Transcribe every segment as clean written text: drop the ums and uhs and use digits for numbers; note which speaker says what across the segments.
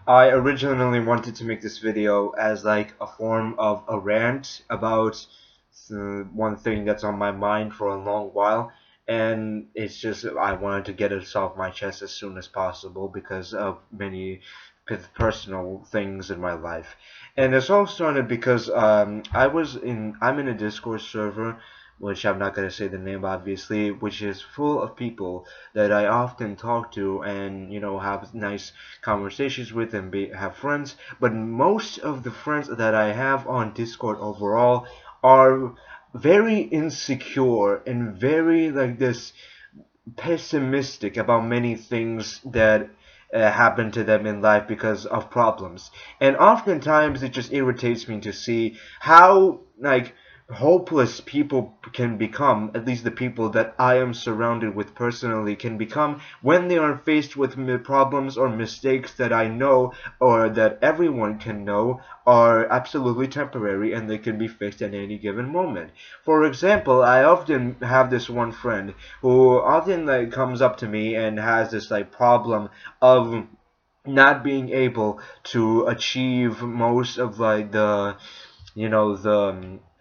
Speaker 1: I originally wanted to make this video as like a form of a rant about one thing that's on my mind for a long while, and it's just I wanted to get it off my chest as soon as possible because of many personal things in my life. And it's all started because I'm in a Discord server, which I'm not gonna say the name obviously, which is full of people that I often talk to and have nice conversations with and have friends. But most of the friends that I have on Discord overall are very insecure and very like this pessimistic about many things that happen to them in life because of problems. And oftentimes it just irritates me to see how like hopeless people can become, at least the people that I am surrounded with personally can become when they are faced with problems or mistakes that I know or that everyone can know are absolutely temporary and they can be fixed at any given moment. For example, I often have this one friend who often like comes up to me and has this like problem of not being able to achieve most of like the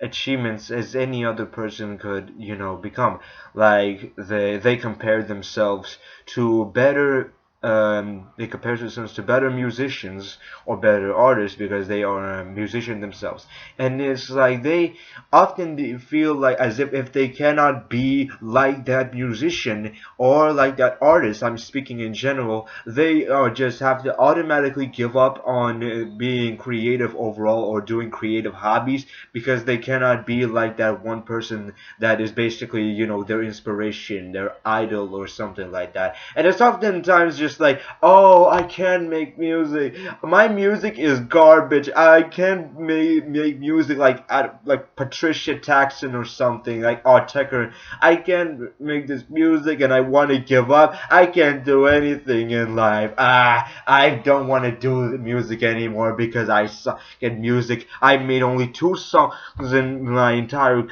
Speaker 1: achievements as any other person could become. Like they compare themselves to better they compare themselves to better musicians or better artists because they are a musician themselves. And it's like they often feel like as if they cannot be like that musician or like that artist, I'm speaking in general, they just have to automatically give up on being creative overall or doing creative hobbies because they cannot be like that one person that is basically their inspiration, their idol or something like that. And it's oftentimes just like, oh, I can't make music, my music is garbage, I can't make music like Patricia Jackson or something, like Art Tucker. I can't make this music and I want to give up. I can't do anything in life. I don't want to do music anymore because I suck at music. I made only 2 songs in my entire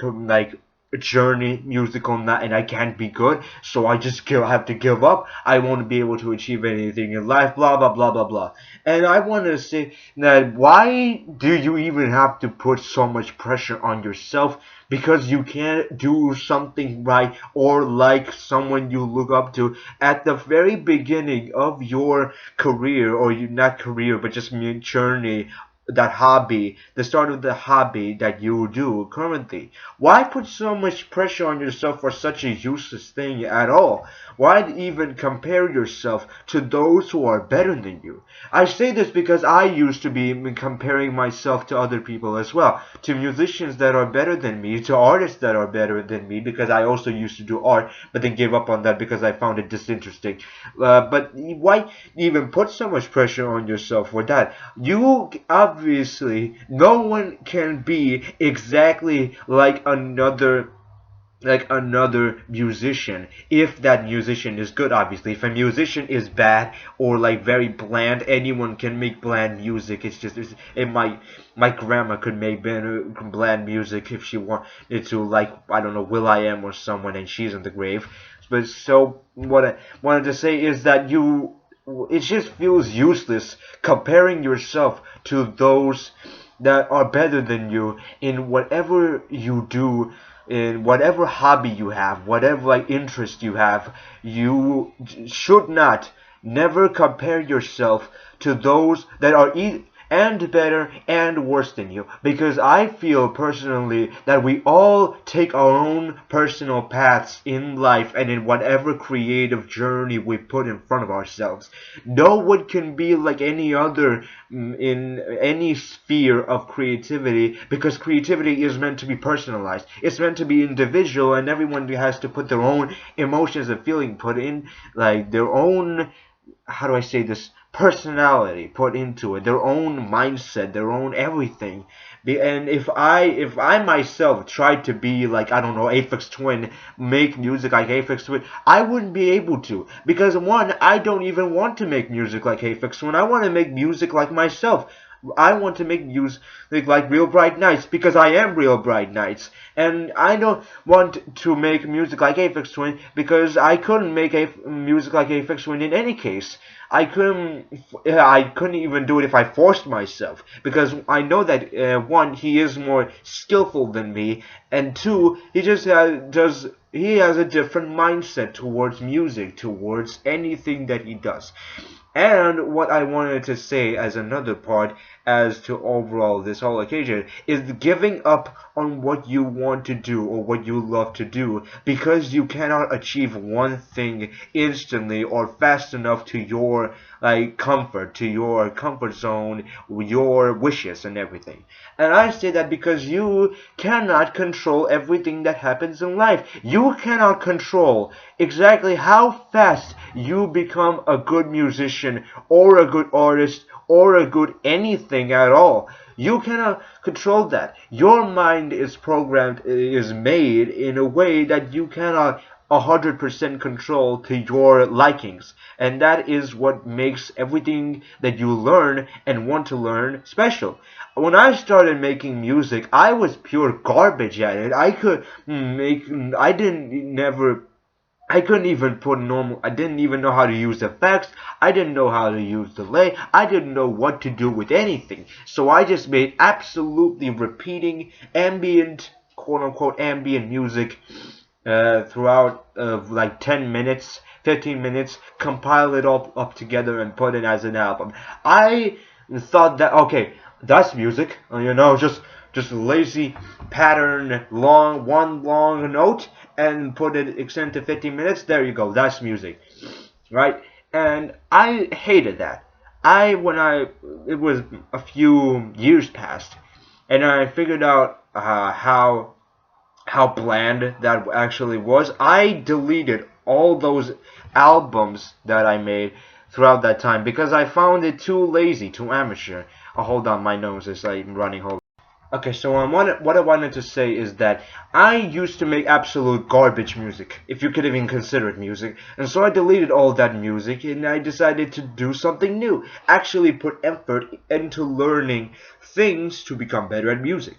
Speaker 1: journey musical night and I can't be good, so I just have to give up. I won't be able to achieve anything in life, blah blah blah blah blah. And I want to say that why do you even have to put so much pressure on yourself because you can't do something right or like someone you look up to at the very beginning of your career, or you not career but just journey, that hobby, the start of the hobby that you do currently? Why put so much pressure on yourself for such a useless thing at all? Why even compare yourself to those who are better than you? I say this because I used to be comparing myself to other people as well, to musicians that are better than me, to artists that are better than me, because I also used to do art, but then gave up on that because I found it disinteresting. But why even put so much pressure on yourself for that? You obviously, no one can be exactly like another musician if that musician is good. Obviously, if a musician is bad or like very bland, anyone can make bland music. It might, my grandma could make bland music if she wanted to, like, I don't know, Will I Am or someone, and she's in the grave. But so what I wanted to say is that it just feels useless comparing yourself to those that are better than you in whatever you do, in whatever hobby you have, whatever like interest you have. You should not, never compare yourself to those that are and better and worse than you, because I feel personally that we all take our own personal paths in life and in whatever creative journey we put in front of ourselves. No one can be like any other in any sphere of creativity, because creativity is meant to be personalized, it's meant to be individual, and everyone has to put their own emotions and feeling put in, like their own, how do I say this, personality put into it, their own mindset, their own everything. And if I myself tried to be like, I don't know, Aphex Twin, make music like Aphex Twin, I wouldn't be able to, because one, I don't even want to make music like Aphex Twin. I want to make music like myself. I want to make music like Real Bright Nights because I am Real Bright Nights. And I don't want to make music like Aphex Twin because I couldn't make music like Aphex Twin in any case. I couldn't even do it if I forced myself, because I know that one, he is more skillful than me, and two, he just does he has a different mindset towards music, towards anything that he does. And what I wanted to say as another part, as to overall this whole occasion, is giving up on what you want to do or what you love to do because you cannot achieve one thing instantly or fast enough to your comfort, to your comfort zone, your wishes and everything. And I say that because you cannot control everything that happens in life. You cannot control exactly how fast you become a good musician or a good artist or a good anything at all. You cannot control that. Your mind is programmed, is made in a way that you cannot 100% control to your likings. And that is what makes everything that you learn and want to learn special. When I started making music, I was pure garbage at it. I didn't never I couldn't even put normal. I didn't even know how to use effects. I didn't know how to use delay. I didn't know what to do with anything. So I just made absolutely repeating ambient, quote unquote, ambient music throughout like 10 minutes, 15 minutes, compile it all up together and put it as an album. I thought that, okay, that's music, just lazy pattern, one long note, and put it extend to 15 minutes. There you go, that's music, right? And I hated that. It was a few years past, and I figured out how bland that actually was. I deleted all those albums that I made throughout that time because I found it too lazy, too amateur. Oh, hold on, my nose is like running. Hold. Okay, so what I wanted to say is that I used to make absolute garbage music, if you could even consider it music, and so I deleted all that music and I decided to do something new, actually put effort into learning things to become better at music.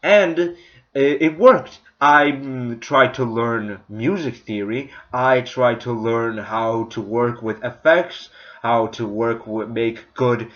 Speaker 1: And it worked. I tried to learn music theory. I tried to learn how to work with effects, how to make good,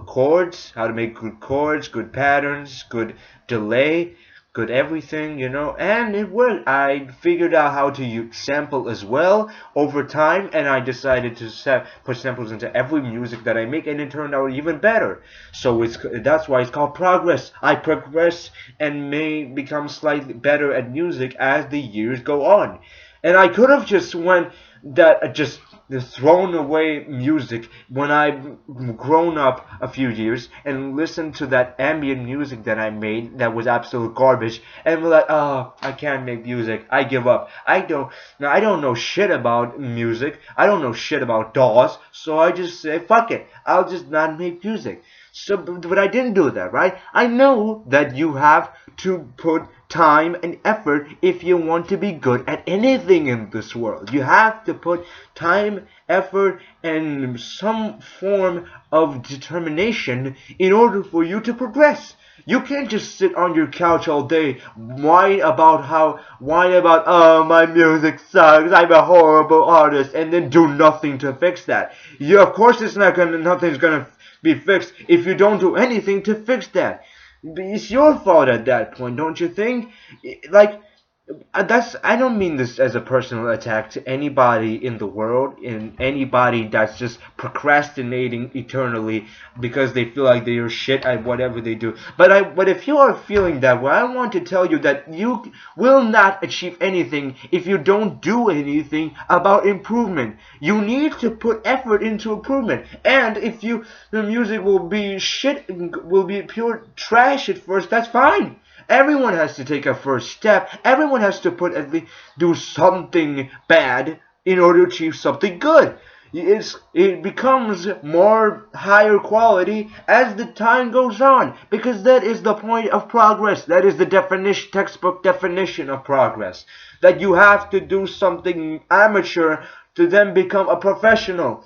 Speaker 1: chords, how to make good chords, good patterns, good delay, good everything, and it worked. I figured out how to use sample as well over time, and I decided to put samples into every music that I make, and it turned out even better. So that's why it's called progress. I progress and may become slightly better at music as the years go on. And I could have just went that just thrown away music when I've grown up a few years and listened to that ambient music that I made that was absolute garbage and be like, oh, I can't make music. I give up. I don't know shit about music. I don't know shit about DAWs. So I just say, fuck it. I'll just not make music. So, but I didn't do that, right? I know that you have to put time and effort if you want to be good at anything in this world. You have to put time, effort, and some form of determination in order for you to progress. You can't just sit on your couch all day, whine about, oh, my music sucks, I'm a horrible artist, and then do nothing to fix that. Of course nothing's gonna be fixed if you don't do anything to fix that. It's your fault at that point, don't you think? Like, I don't mean this as a personal attack to anybody in the world, and anybody that's just procrastinating eternally because they feel like they're shit at whatever they do. But if you are feeling that way, I want to tell you that you will not achieve anything if you don't do anything about improvement. You need to put effort into improvement. And if the music will be shit, will be pure trash at first, that's fine. Everyone has to take a first step. Everyone has to do something bad in order to achieve something good. It becomes more higher quality as the time goes on, because that is the point of progress. That is the textbook definition of progress. That you have to do something amateur to then become a professional.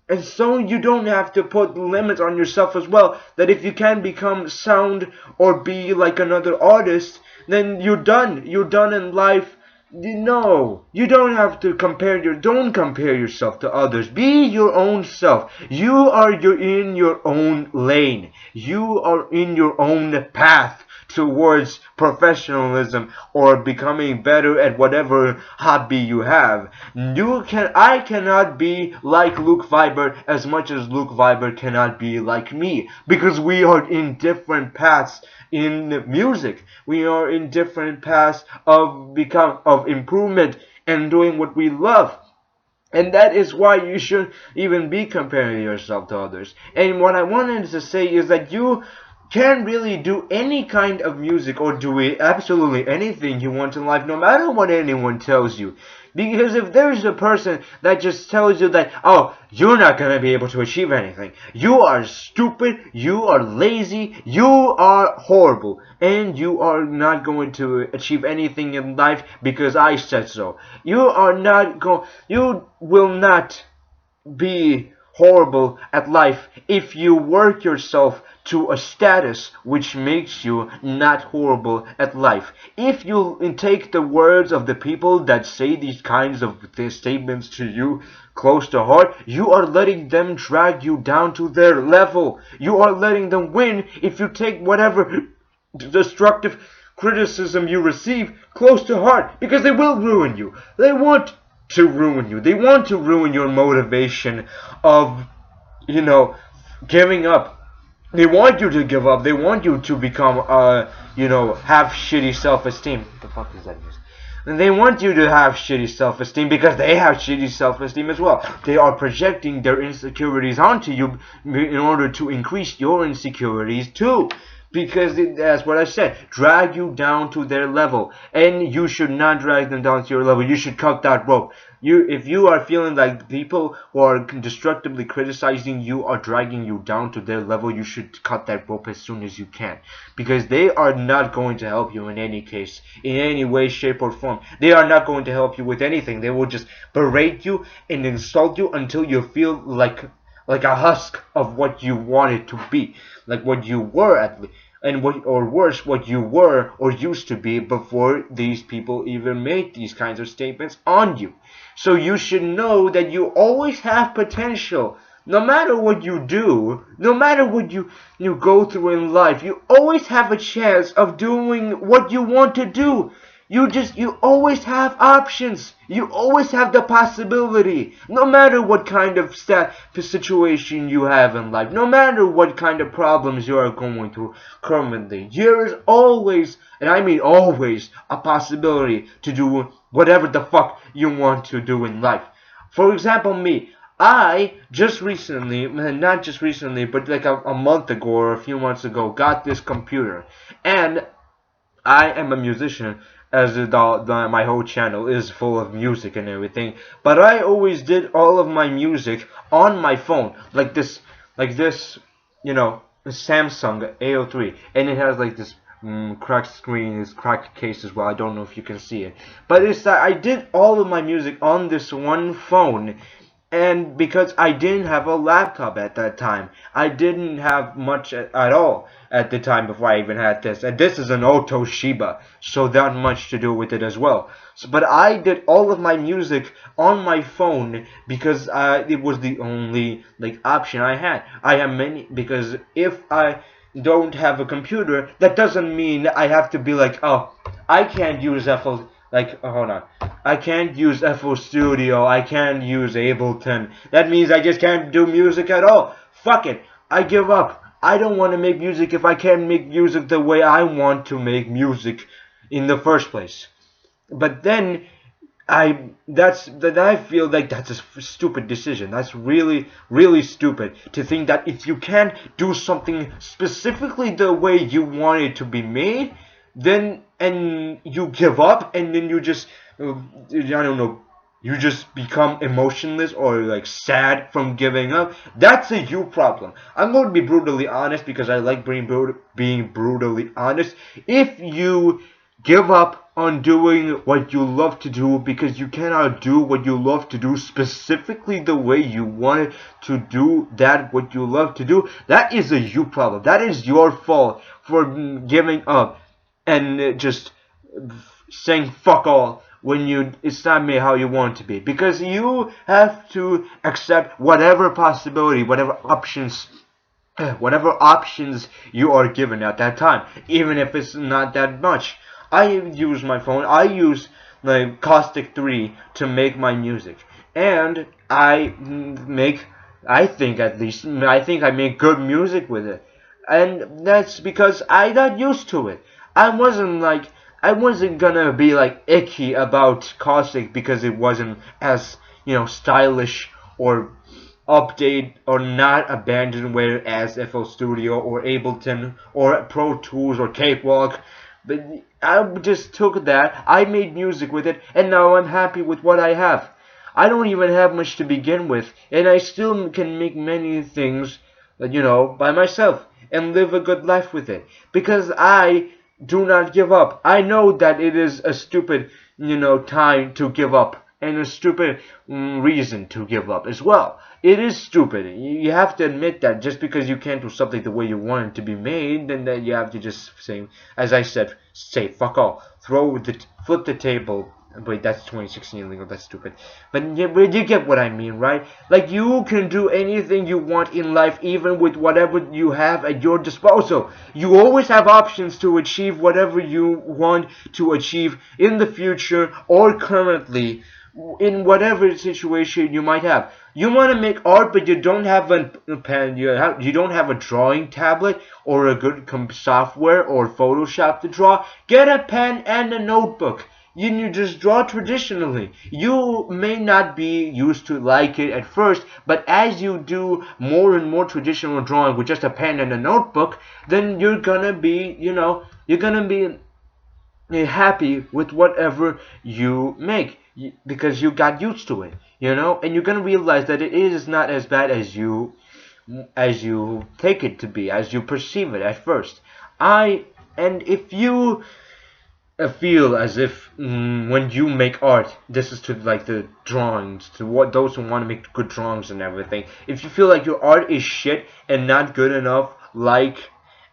Speaker 1: And so you don't have to put limits on yourself as well. That if you can become sound or be like another artist, then you're done. You're done in life. No, you don't have to don't compare yourself to others. Be your own self. You're in your own lane. You are in your own path towards professionalism or becoming better at whatever hobby you have. I cannot be like Luke Vibert as much as Luke Vibert cannot be like me, because we are in different paths in music. We are in different paths of improvement and doing what we love. And that is why you shouldn't even be comparing yourself to others. And what I wanted to say is that you can really do any kind of music or do absolutely anything you want in life, no matter what anyone tells you. Because if there's a person that just tells you that, oh, you're not going to be able to achieve anything, you are stupid, you are lazy, you are horrible, and you are not going to achieve anything in life because I said so. You will not be horrible at life if you work yourself to a status which makes you not horrible at life. If you take the words of the people that say these kinds of statements to you close to heart, you are letting them drag you down to their level. You are letting them win if you take whatever destructive criticism you receive close to heart, because they will ruin you. They want to ruin you. They want to ruin your motivation of, you know, giving up. They want you to give up. They want you to become, have shitty self-esteem. What the fuck is that? And they want you to have shitty self-esteem because they have shitty self-esteem as well. They are projecting their insecurities onto you in order to increase your insecurities too. Because that's what I said, drag you down to their level, and you should not drag them down to your level. You should cut that rope. If you are feeling like people who are destructively criticizing you are dragging you down to their level, you should cut that rope as soon as you can, because they are not going to help you in any case, in any way, shape, or form. They are not going to help you with anything. They will just berate you and insult you until you feel like a husk of what you wanted to be, like what you were at least, and what, or worse, what you were or used to be before these people even made these kinds of statements on you. So you should know that you always have potential. No matter what you do, no matter what you go through in life, you always have a chance of doing what you want to do. You always have options. You always have the possibility. No matter what kind of situation you have in life, no matter what kind of problems you are going through currently, there is always, and I mean always, a possibility to do whatever the fuck you want to do in life. For example, me. I just recently, not just recently, but like a month ago or a few months ago, got this computer. And I am a musician, as my whole channel is full of music and everything. But I always did all of my music on my phone, like this, Samsung A03, and it has like this cracked screen, this cracked case as well. I don't know if you can see it, but it's that I did all of my music on this one phone. And because I didn't have a laptop at that time, I didn't have much at all at the time before I even had this. And this is an old Toshiba, so that much to do with it as well. So, but I did all of my music on my phone because it was the only like option I had. I have many, because if I don't have a computer, that doesn't mean I have to be like, oh, I can't use FL. Like, hold on. I can't use FL Studio. I can't use Ableton. That means I just can't do music at all. Fuck it. I give up. I don't want to make music if I can't make music the way I want to make music in the first place. But then I feel like that's a stupid decision. That's really, really stupid to think that if you can't do something specifically the way you want it to be made, then and you give up, and then you just I don't know, you just become emotionless or like sad from giving up. That's a you problem. I'm going to be brutally honest because I like being brutally honest. If you give up on doing what you love to do because you cannot do what you love to do specifically the way you wanted to do that what you love to do, that is a you problem. That is your fault for giving up and just saying fuck all it's not made how you want it to be, because you have to accept whatever possibility, whatever options you are given at that time, even if it's not that much. I use my phone. I use like Caustic 3 to make my music, and I think at least, I think I make good music with it, and that's because I got used to it. I wasn't gonna be like icky about Caustic because it wasn't as, stylish or update or not abandonware as FL Studio or Ableton or Pro Tools or Cakewalk. But I just took that, I made music with it, and now I'm happy with what I have. I don't even have much to begin with, and I still can make many things, by myself and live a good life with it. Because I do not give up. I know that it is a stupid, time to give up, and a stupid reason to give up as well. It is stupid. You have to admit that just because you can't do something the way you want it to be made, then that you have to just say, as I said, say fuck all, flip the table. Wait, that's 2016 legal. That's stupid. But you get what I mean, right? Like, you can do anything you want in life, even with whatever you have at your disposal. You always have options to achieve whatever you want to achieve in the future or currently, in whatever situation you might have. You want to make art, but you don't have a pen, you don't have a drawing tablet or a good software or Photoshop to draw. Get a pen and a notebook. You just draw traditionally. You may not be used to like it at first, but as you do more and more traditional drawing with just a pen and a notebook, then you're gonna be, happy with whatever you make because you got used to it, and you're gonna realize that it is not as bad as you take it to be, as you perceive it at first. And if you feel as if when you make art, this is to like the drawings, to what those who want to make good drawings and everything. If you feel like your art is shit and not good enough, like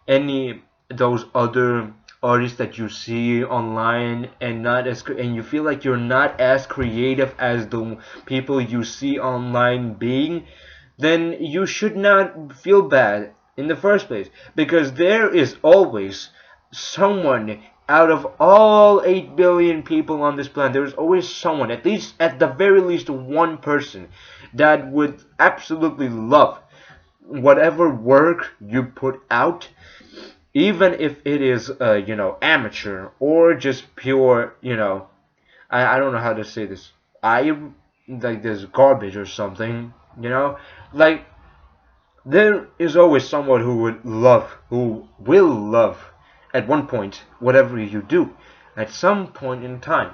Speaker 1: any those other artists that you see online, and you feel like you're not as creative as the people you see online being, then you should not feel bad in the first place, because there is always someone out of all 8 billion people on this planet. There is always someone, at the very least one person, that would absolutely love whatever work you put out, even if it is amateur or just pure, I don't know how to say this, like this garbage or something, like there is always someone who will love at one point whatever you do at some point in time.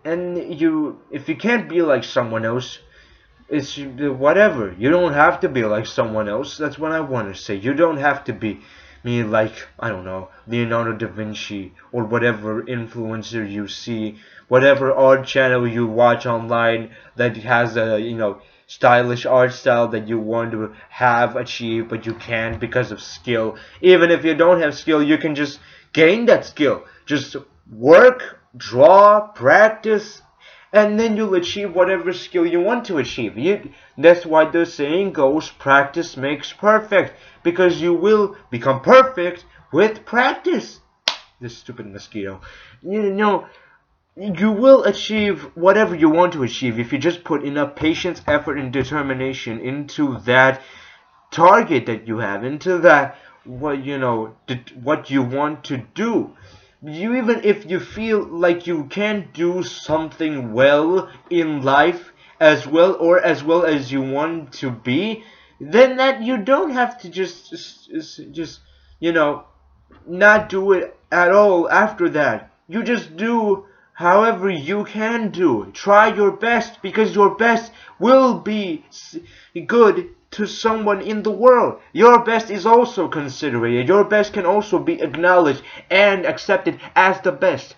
Speaker 1: And if you can't be like someone else, it's whatever. You don't have to be like someone else. That's what I want to say. You don't have to be me like, I don't know, Leonardo da Vinci or whatever influencer you see, whatever art channel you watch online that has a stylish art style that you want to have achieved, but you can't because of skill. Even if you don't have skill, you can just gain that skill. Just work, draw, practice, and then you'll achieve whatever skill you want to achieve. That's why the saying goes, practice makes perfect, because you will become perfect with practice. This stupid mosquito. You will achieve whatever you want to achieve if you just put enough patience, effort, and determination into that target that you have, into that what you want to do. Even if you feel like you can't do something well in life as well as you want to be, then that you don't have to just not do it at all after that. You just do however you can do. Try your best, because your best will be good to someone in the world. Your best is also considered. Your best can also be acknowledged and accepted as the best.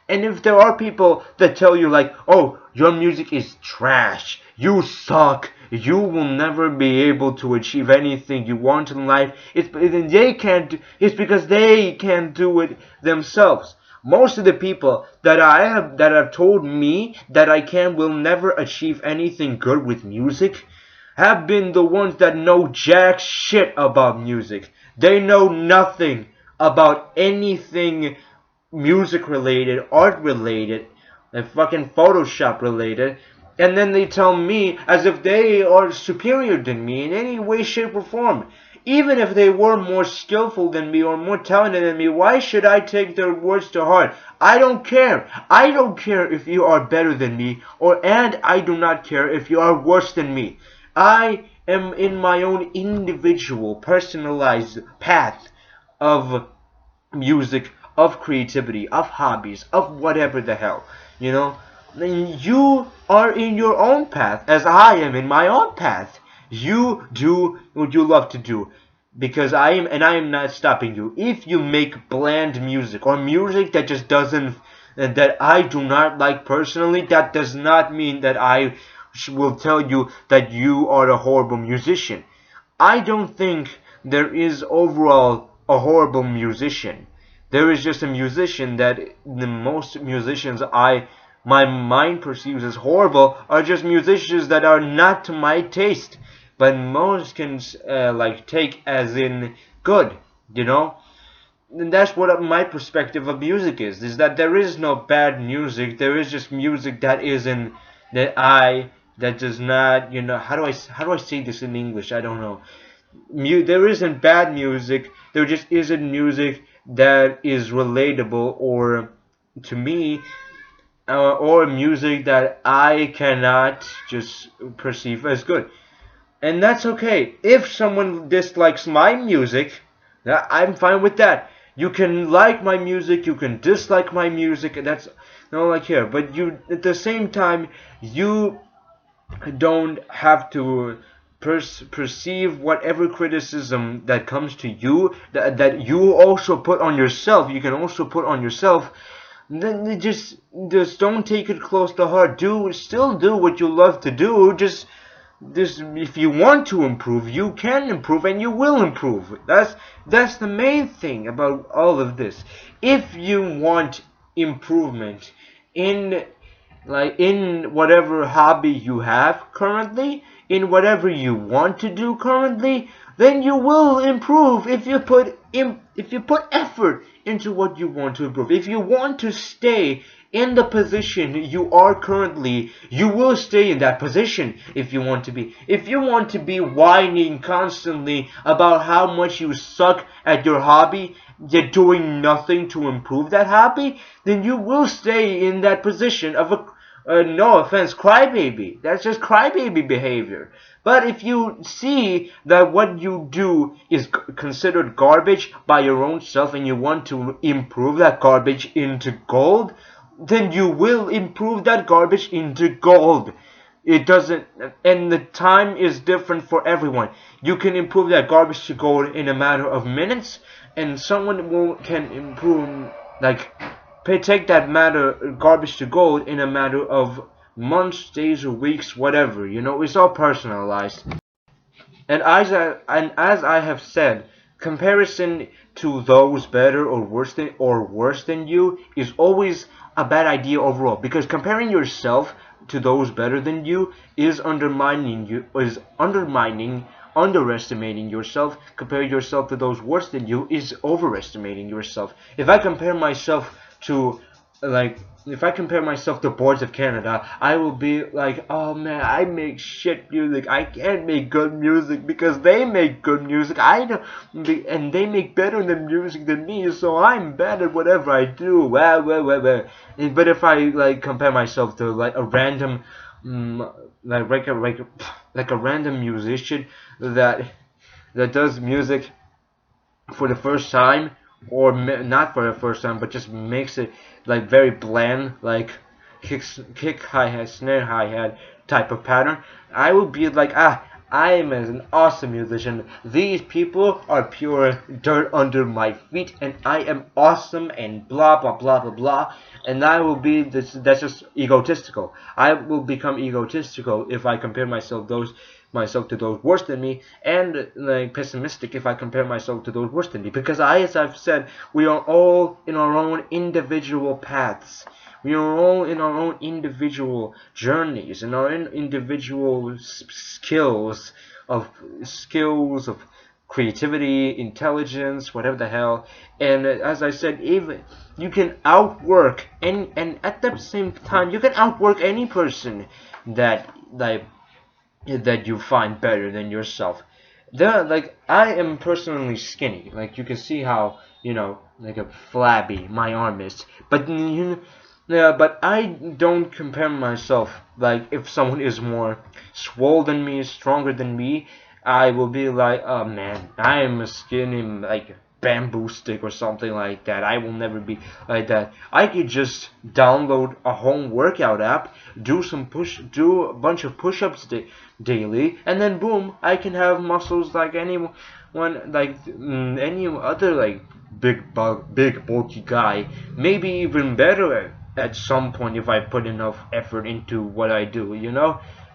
Speaker 1: And if there are people that tell you like, oh, your music is trash, you suck, you will never be able to achieve anything you want in life, it's because they can't do it themselves. Most of the people that have told me that I can will never achieve anything good with music have been the ones that know jack shit about music. They know nothing about anything music related, art related, and fucking Photoshop related. And then they tell me as if they are superior than me in any way, shape, or form. Even if they were more skillful than me or more talented than me, why should I take their words to heart? I don't care. I don't care if you are better than me, and I do not care if you are worse than me. I am in my own individual, personalized path of music, of creativity, of hobbies, of whatever the hell, you know. Then you are in your own path, as I am in my own path. You do what you love to do, because I am not stopping you. If you make bland music or music that just doesn't, that I do not like personally, that does not mean that I will tell you that you are a horrible musician. I don't think there is overall a horrible musician. There is just a musician that the most musicians my mind perceives as horrible are just musicians that are not to my taste, but most can like take as in good, you know. And that's what my perspective of music is that there is no bad music. There is just music that isn't that does not, you know, how do I say this in English? I don't know. There isn't bad music. There just isn't music that is relatable or to me, or music that I cannot just perceive as good. And that's okay. If someone dislikes my music, I'm fine with that. You can like my music, you can dislike my music, and that's not like here. But you, at the same time, you don't have to perceive whatever criticism that comes to you that you also put on yourself. You can also put on yourself. Then just don't take it close to heart. Still do what you love to do. Just if you want to improve, you can improve and you will improve. That's the main thing about all of this. If you want improvement in in whatever hobby you have currently, in whatever you want to do currently, then you will improve if you put effort into what you want to improve. If you want to stay in the position you are currently, you will stay in that position. If you want to be, whining constantly about how much you suck at your hobby, yet doing nothing to improve that hobby, then you will stay in that position of a no offense, crybaby. That's just crybaby behavior. But if you see that what you do is considered garbage by your own self and you want to improve that garbage into gold, then you will improve that garbage into gold. It doesn't, and the time is different for everyone. You can improve that garbage to gold in a matter of minutes, and can improve, like, take that matter garbage to gold in a matter of months, days, or weeks, whatever. You know, it's all personalized. And as I have said, comparison to those better or worse than you is always a bad idea overall, because comparing yourself to those better than you is underestimating yourself. Comparing yourself to those worse than you is overestimating yourself. If I compare myself to Boards of Canada, I will be like, oh man, I make shit music. I can't make good music because they make good music. And they make better than music than me, so I'm bad at whatever I do. Well. But if I compare myself to a random, like a random musician that does music for the first time, or not for the first time, but just makes it very bland, like kick hi-hat, snare hi-hat type of pattern, I will be like, I am an awesome musician. These people are pure dirt under my feet, and I am awesome, and blah blah blah blah blah. And I will be this. That's just egotistical. I will become egotistical if I compare myself myself to those worse than me, and like pessimistic if I compare myself to those worse than me. Because as I've said, we are all in our own individual paths. We are all in our own individual journeys, in our own individual of skills of creativity, intelligence, whatever the hell. And as I said, even you can outwork and at the same time you can outwork any person that that you find better than yourself. Like I am personally skinny. Like you can see how like a flabby my arm is. But yeah, but I don't compare myself. Like if someone is more swole than me, stronger than me, I will be like, oh man, I am a skinny like bamboo stick or something like that. I will never be like that. I could just download a home workout app, do a bunch of push-ups daily, and then boom, I can have muscles like anyone, like any other like big bulky guy. Maybe even better at some point if I put enough effort into what I do.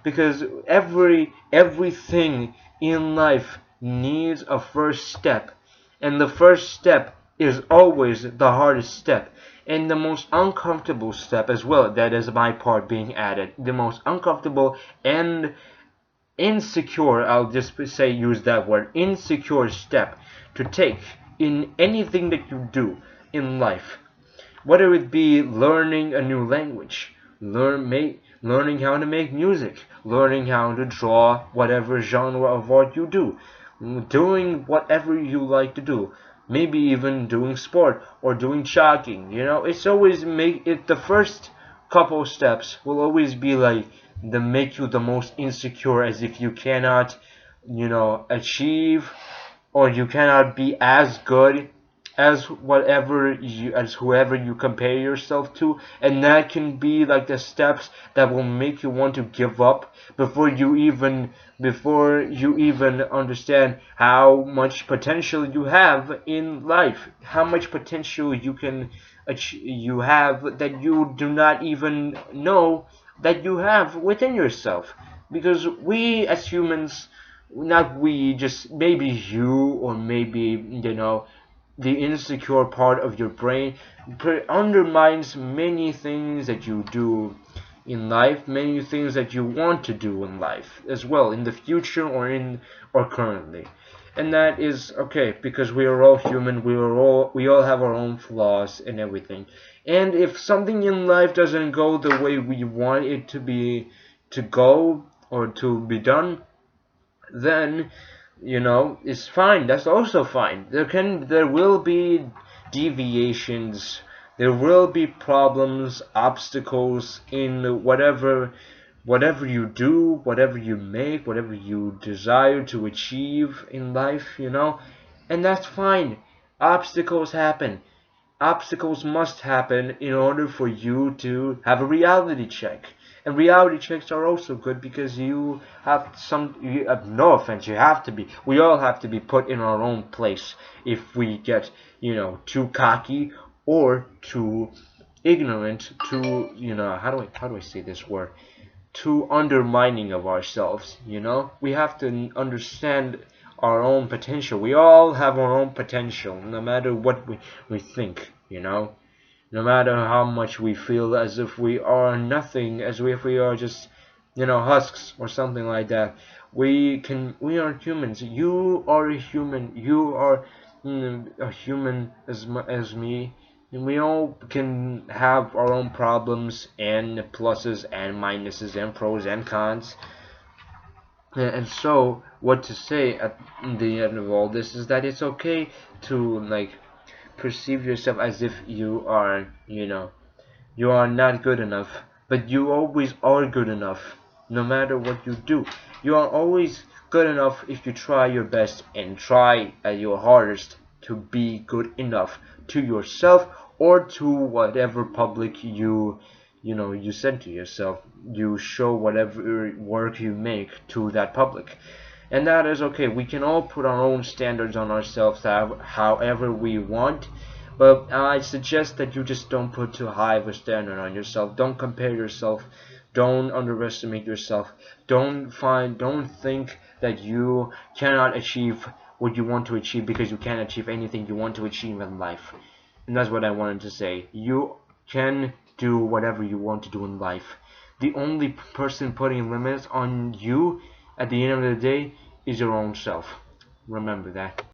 Speaker 1: Because everything in life needs a first step, and the first step is always the hardest step, and the most uncomfortable step as well. That is my part being added. The most uncomfortable and insecure, I'll just say use that word, insecure step to take in anything that you do in life, whether it be learning a new language, learning how to make music, learning how to draw, whatever genre of art you do, doing whatever you like to do, maybe even doing sport or doing jogging. It's always make it the first couple steps will always be like the make you the most insecure, as if you cannot, achieve, or you cannot be as good as whoever you compare yourself to. And that can be like the steps that will make you want to give up before you even understand how much potential you have in life, how much potential you have that you do not even know that you have within yourself. Because we as humans, not we, just maybe you, or maybe the insecure part of your brain undermines many things that you do in life, many things that you want to do in life as well, in the future or currently. And that is okay, because we are all human. We all have our own flaws and everything. And if something in life doesn't go the way we want it to go or to be done, then it's fine. That's also fine. There will be deviations. There will be problems, obstacles in whatever you do, whatever you make, whatever you desire to achieve in life, and that's fine. Obstacles happen. Obstacles must happen in order for you to have a reality check. And reality checks are also good because no offense, we all have to be put in our own place if we get, too cocky or too ignorant, too, how do I say this word? Too undermining of ourselves. We have to understand our own potential. We all have our own potential, no matter what we think. No matter how much we feel as if we are nothing, as if we are just, husks or something like that. We are humans. You are a human. You are a human as me. And we all can have our own problems and pluses and minuses and pros and cons. And so, what to say at the end of all this is that it's okay to perceive yourself as if you are not good enough, but you always are good enough, no matter what you do. You are always good enough if you try your best and try at your hardest to be good enough to yourself or to whatever public you send to yourself. You show whatever work you make to that public. And that is okay. We can all put our own standards on ourselves however we want, but I suggest that you just don't put too high of a standard on yourself. Don't compare yourself Don't underestimate yourself. Don't think that you cannot achieve what you want to achieve because you can't achieve anything you want to achieve in life. And that's what I wanted to say. You can do whatever you want to do in life. The only person putting limits on you at the end of the day is your own self. Remember that.